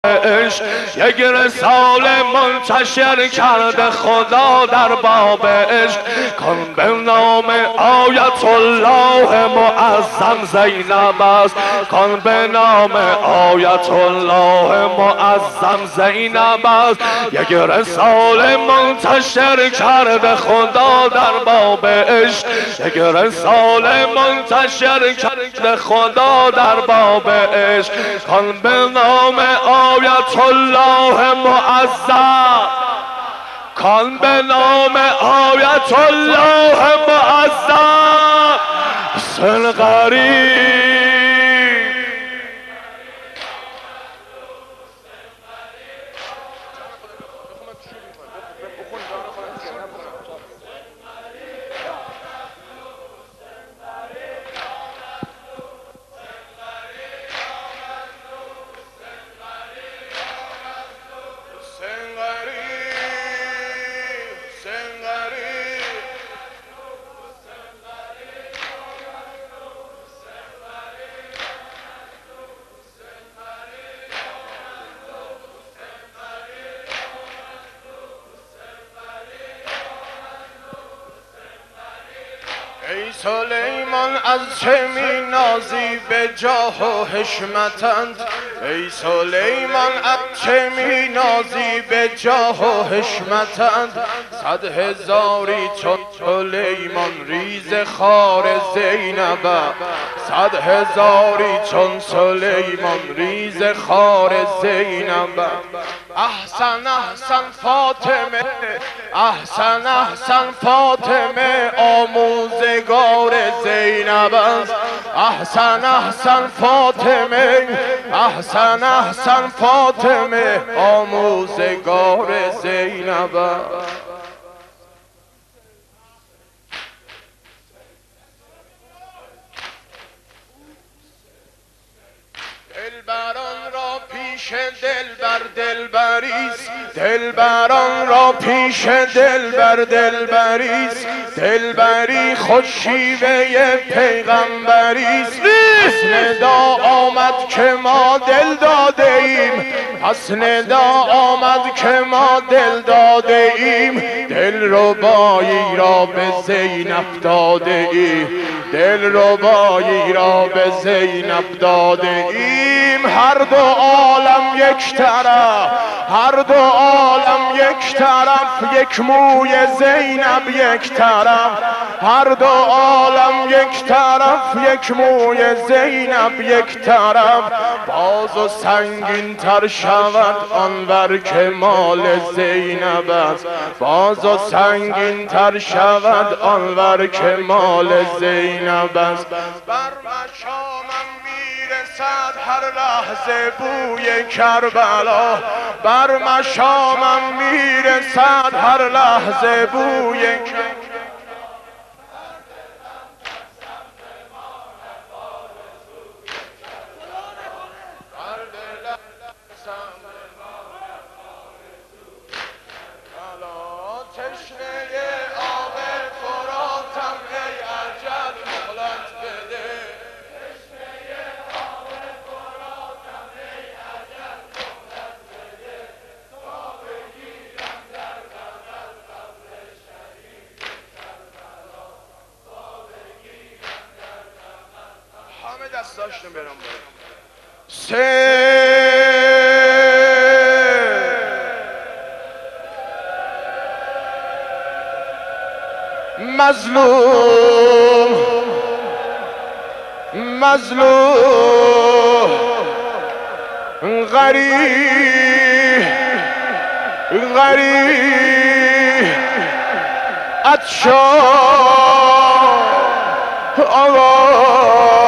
عشق یک رساله منتشر کرده خدا در باب عشق کن به نام آیت الله معظم زینب است کن به نام آیت الله معظم زینب است یک رساله منتشر کرده خدا در باب عشق یک رساله منتشر کرده خدا در باب عشق کن به نام آیت الله معظم کن به نام آیت الله معظم حسین غریب ای سلیمان از چه می نازی به جاه و حشمتند ای سلیمان از چه می نازی به جاه و حشمتند صد هزاری چون سلیمان ریز خار زینب صد هزاری چون سلیمان ریز خار زینب احسن احسن فاطمه احسن احسن فاطمه آموزگار زینب است احسن احسن فاطمه احسن احسن فاطمه آموزگار زینب است دلبران را پیش دلبر دلبریست دلبران را پیش دلبر دلبریست دلبری خوشیوه پیغمبریست پس ندا آمد که ما دل داده ایم پس ندا آمد که ما دل داده ایم دلربایی را به زینب داده ایم دلربایی را به زینب داده ایم هر دو عالم یک طرف هر دو عالم یک طرف یک موی زینب یک طرف هر دو عالم یک طرف یک موی زینب یک طرف باز و سنگین تر شود آنور که مال زینب است باز و سنگین تر شود آنور که مال زینب است بر مشامم میرسد هر لحظه بوی کربلا بر مشامم میرسد هر لحظه بوی کربلا دست داشتم برام مظلوم مظلوم غریب غریب عطشان آقا